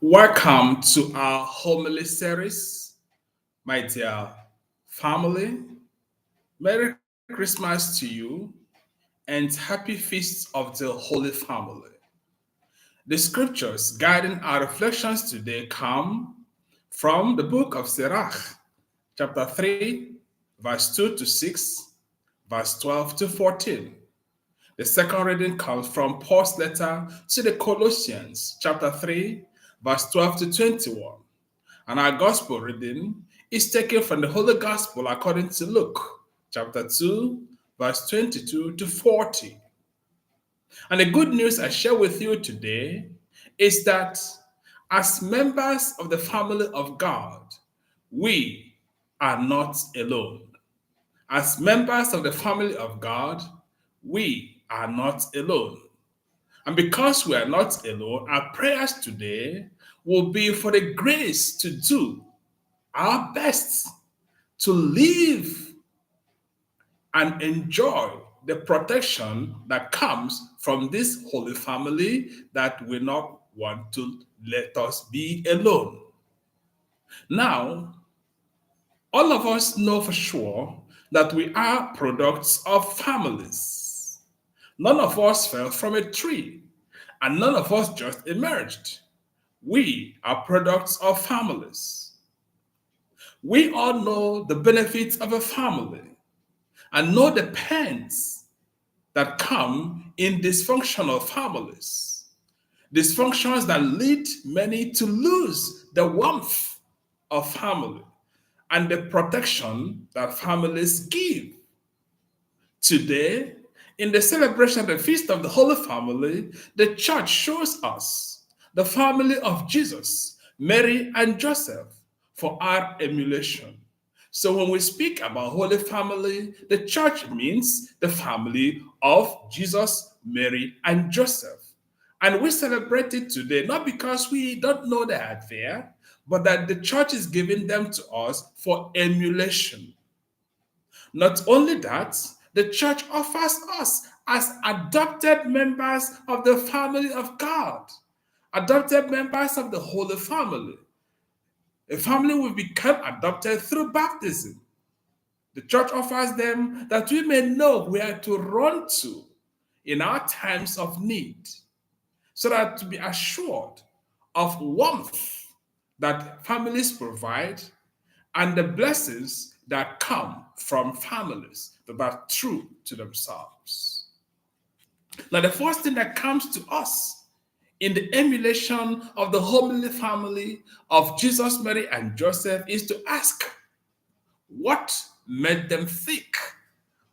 Welcome to our homily series, my dear family. Merry Christmas to you and happy feast of the Holy Family. The scriptures guiding our reflections today come from the book of Sirach, chapter 3, verse 2 to 6, verse 12 to 14. The second reading comes from Paul's letter to the Colossians, chapter 3, verse 12 to 21. And our gospel reading is taken from the Holy Gospel according to Luke, chapter 2, verse 22 to 40. And the good news I share with you today is that as members of the family of God, we are not alone. As members of the family of God, we are not alone. And because we are not alone, our prayers today will be for the grace to do our best to live and enjoy the protection that comes from this holy family that we not want to let us be alone. Now, all of us know for sure that we are products of families. None of us fell from a tree, and none of us just emerged. We are products of families. We all know the benefits of a family and know the pains that come in dysfunctional families. Dysfunctions that lead many to lose the warmth of family and the protection that families give. Today, in the celebration of the Feast of the Holy Family, the church shows us the family of Jesus, Mary, and Joseph for our emulation. So when we speak about Holy Family, the church means the family of Jesus, Mary, and Joseph. And we celebrate it today not because we don't know they are there, but that the church is giving them to us for emulation. Not only that, the church offers us as adopted members of the family of God, adopted members of the Holy Family. A family will become adopted through baptism. The church offers them that we may know where to run to in our times of need, so that to be assured of warmth that families provide and the blessings that come from families that are true to themselves. Now, the first thing that comes to us in the emulation of the Holy Family of Jesus, Mary, and Joseph is to ask, what made them thick?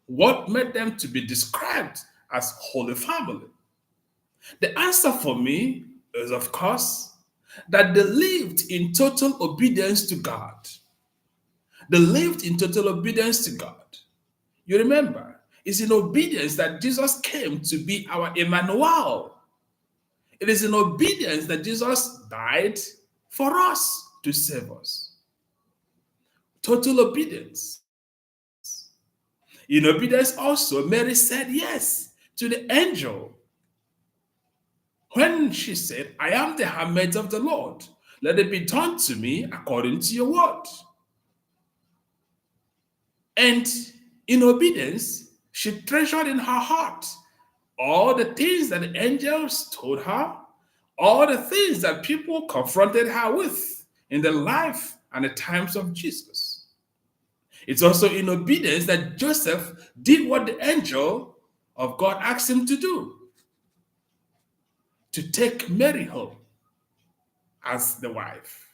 What made them to be described as Holy Family? The answer for me is, of course, that they lived in total obedience to God. They lived in total obedience to God. You remember, it's in obedience that Jesus came to be our Emmanuel. It is in obedience that Jesus died for us to save us. Total obedience. In obedience also, Mary said yes to the angel when she said, I am the handmaid of the Lord. Let it be done to me according to your word. And in obedience, she treasured in her heart all the things that the angels told her, all the things that people confronted her with in the life and the times of Jesus. It's also in obedience that Joseph did what the angel of God asked him to do, to take Mary home as the wife,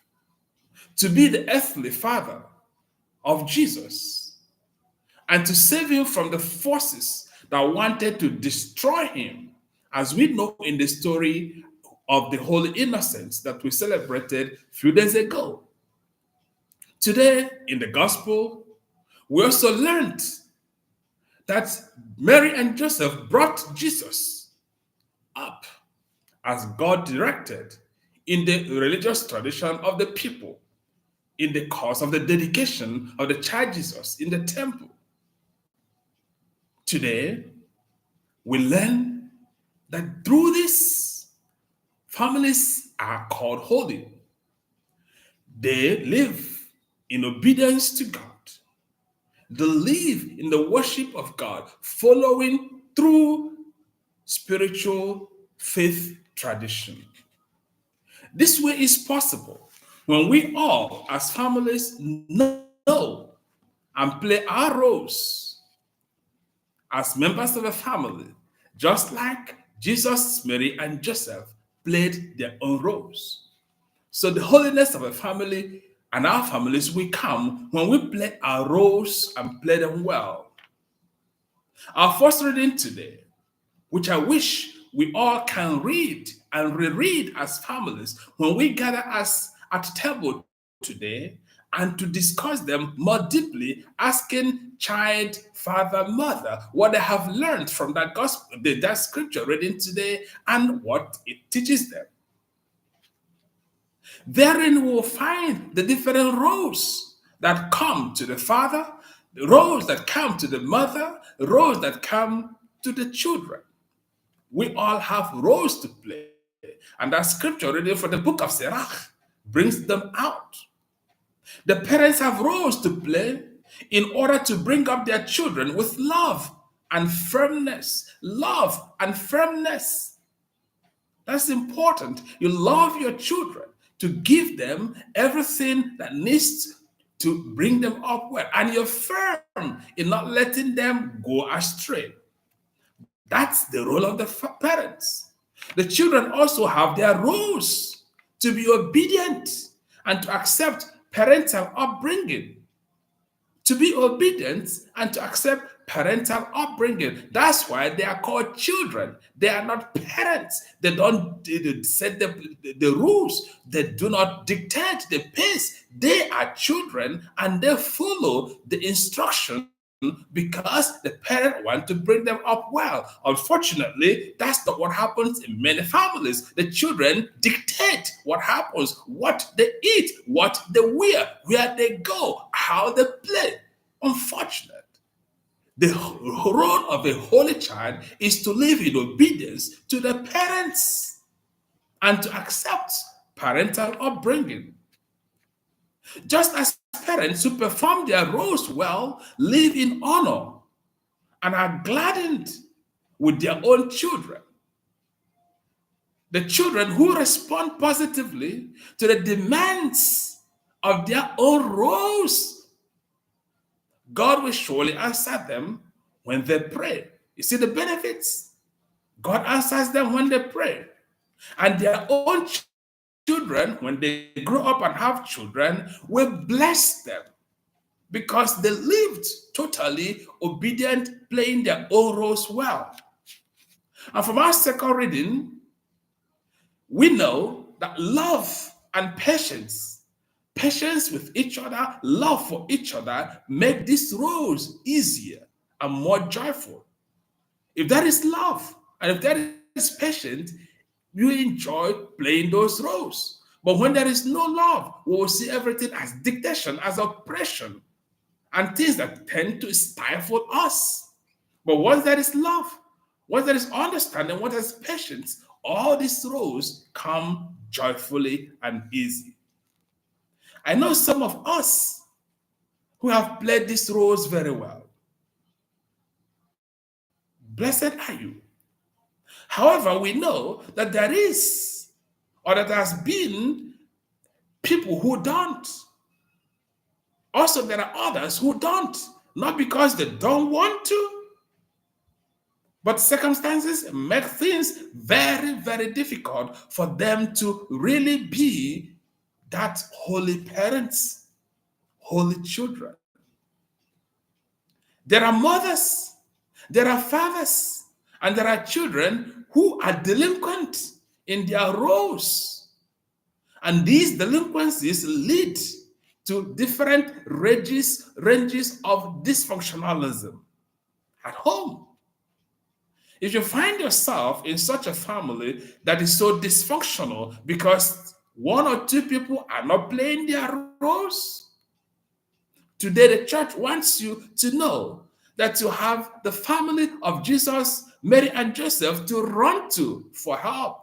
to be the earthly father of Jesus, and to save him from the forces that wanted to destroy him, as we know in the story of the Holy Innocents that we celebrated a few days ago. Today, in the Gospel, we also learned that Mary and Joseph brought Jesus up as God directed in the religious tradition of the people, in the course of the dedication of the child Jesus in the temple. Today, we learn that through this, families are called holy. They live in obedience to God. They live in the worship of God, following through spiritual faith tradition. This way is possible when we all, as families, know and play our roles as members of a family, just like Jesus, Mary, and Joseph played their own roles. So the holiness of a family and our families will come when we play our roles and play them well. Our first reading today, which I wish we all can read and reread as families when we gather us at table today, and to discuss them more deeply, asking child, father, mother what they have learned from that gospel, that scripture reading today, and what it teaches them. Therein we will find the different roles that come to the father, the roles that come to the mother, roles that come to the children. We all have roles to play. And that scripture reading for the book of Sirach brings them out. The parents have roles to play in order to bring up their children with love and firmness. Love and firmness. That's important. You love your children to give them everything that needs to bring them up well. And you're firm in not letting them go astray. That's the role of the parents. The children also have their roles to be obedient and to accept parental upbringing. To be obedient and to accept parental upbringing. That's why they are called children. They are not parents. They don't set the rules. They do not dictate the pace. They are children and they follow the instruction because the parent want to bring them up well. Unfortunately, that's not what happens in many families. The children dictate what happens, what they eat, what they wear, where they go, how they play. Unfortunate. The role of a holy child is to live in obedience to the parents and to accept parental upbringing. Just as parents who perform their roles well live in honor and are gladdened with their own children. The children who respond positively to the demands of their own roles, God will surely answer them when they pray. You see the benefits? God answers them when they pray. And their own children, when they grow up and have children, will bless them because they lived totally obedient, playing their own roles well. And from our second reading, we know that love and patience with each other, love for each other, make these roles easier and more joyful. If there is love and if there is patience, you enjoy playing those roles. But when there is no love, we will see everything as dictation, as oppression, and things that tend to stifle us. But once there is love, once there is understanding, once there is patience, all these roles come joyfully and easy. I know some of us who have played these roles very well. Blessed are you. However, we know that there is, or that has been, people who don't. Also, there are others who don't, not because they don't want to, but circumstances make things very, very difficult for them to really be that holy parents, holy children. There are mothers, there are fathers, and there are children who are delinquent in their roles. And these delinquencies lead to different ranges of dysfunctionalism at home. If you find yourself in such a family that is so dysfunctional because one or two people are not playing their roles, today the church wants you to know that you have the family of Jesus, Mary, and Joseph to run to for help.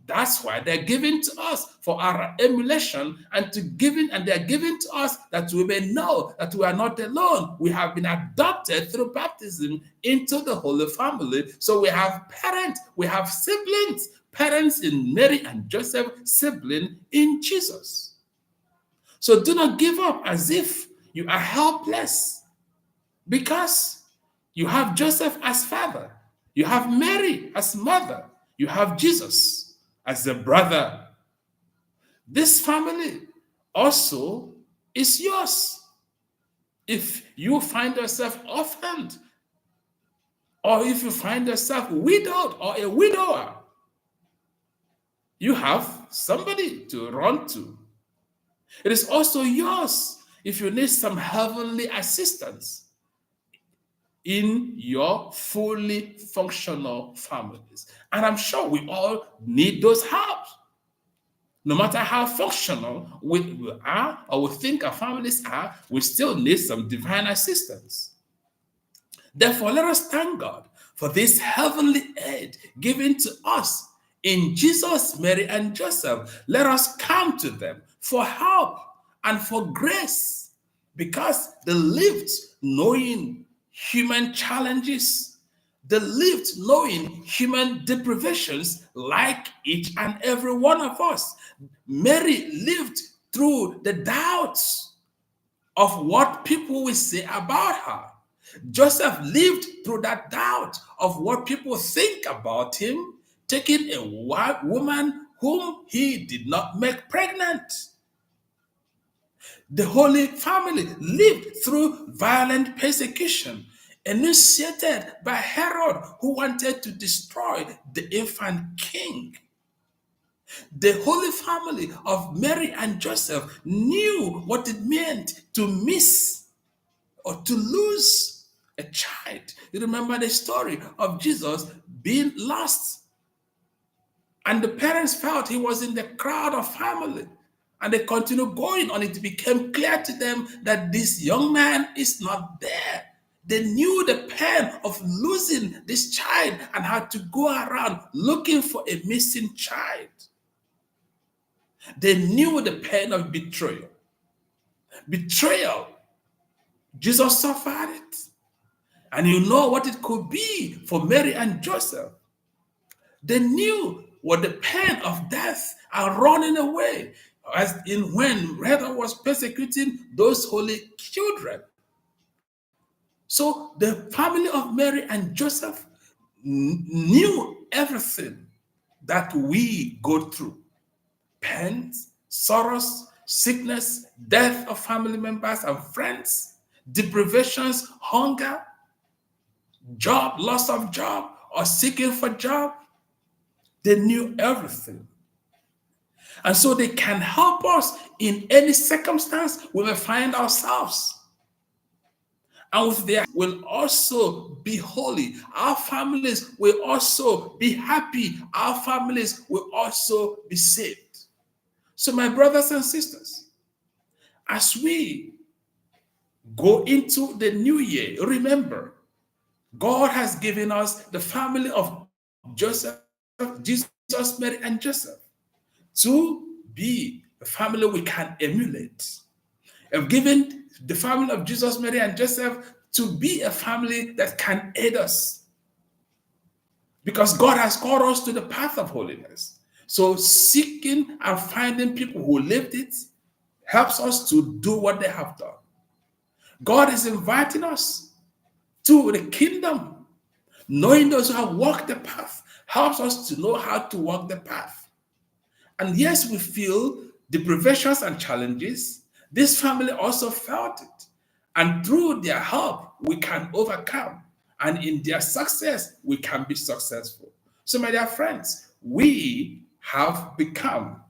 That's why they're given to us for our emulation and they're given to us that we may know that we are not alone. We have been adopted through baptism into the Holy Family. So we have parents, we have siblings, parents in Mary and Joseph, sibling in Jesus. So do not give up as if you are helpless, because you have Joseph as father, you have Mary as mother, you have Jesus as a brother. This family also is yours. If you find yourself orphaned, or if you find yourself widowed or a widower, you have somebody to run to. It is also yours if you need some heavenly assistance in your fully functional families. And I'm sure we all need those helps. No matter how functional we are or we think our families are, we still need some divine assistance. Therefore, let us thank God for this heavenly aid given to us in Jesus, Mary, and Joseph. Let us come to them for help and for grace, because they lived knowing human challenges. They lived knowing human deprivations like each and every one of us. Mary lived through the doubts of what people will say about her. Joseph lived through that doubt of what people think about him, taking a woman whom he did not make pregnant. The Holy Family lived through violent persecution initiated by Herod, who wanted to destroy the infant king. The Holy Family of Mary and Joseph knew what it meant to miss or to lose a child. You remember the story of Jesus being lost, and the parents felt he was in the crowd of family, and they continued going on. It became clear to them that this young man is not there. They knew the pain of losing this child and had to go around looking for a missing child. They knew the pain of betrayal. Betrayal, Jesus suffered it. And you know what it could be for Mary and Joseph. They knew what the pain of death and running away, as in when Herod was persecuting those holy children. So the family of Mary and Joseph knew everything that we go through: pains, sorrows, sickness, death of family members and friends, deprivations, hunger, job, loss of job, or seeking for job. They knew everything. And so they can help us in any circumstance we may find ourselves. And with their will also be holy. Our families will also be happy. Our families will also be saved. So, my brothers and sisters, as we go into the new year, remember, God has given us the family of Joseph, Jesus, Mary, and Joseph to be a family we can emulate. I've given the family of Jesus, Mary, and Joseph to be a family that can aid us, because God has called us to the path of holiness. So seeking and finding people who lived it helps us to do what they have done. God is inviting us to the kingdom. Knowing those who have walked the path helps us to know how to walk the path. And yes, we feel deprivations and challenges. This family also felt it. And through their help, we can overcome. And in their success, we can be successful. So, my dear friends, we have become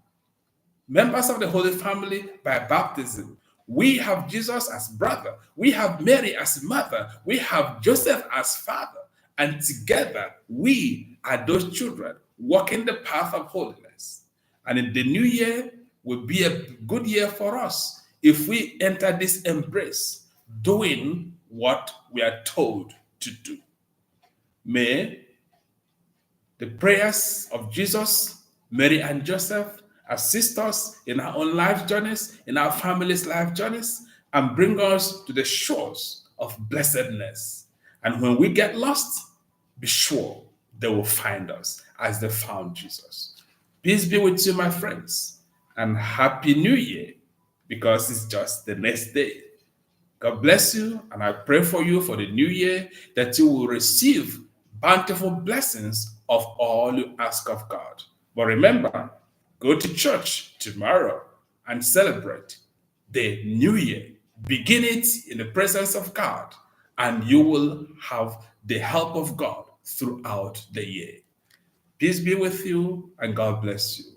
members of the Holy Family by baptism. We have Jesus as brother. We have Mary as mother. We have Joseph as father. And together, we are those children walking the path of holiness. And in the new year will be a good year for us if we enter this embrace, doing what we are told to do. May the prayers of Jesus Mary and Joseph assist us in our own life journeys, in our family's life journeys, and bring us to the shores of blessedness. And when we get lost, be sure they will find us as they found Jesus. Peace be with you, my friends, and Happy New Year, because it's just the next day. God bless you, and I pray for you for the new year that you will receive bountiful blessings of all you ask of God. But remember, go to church tomorrow and celebrate the new year. Begin it in the presence of God, and you will have the help of God throughout the year. Peace be with you, and God bless you.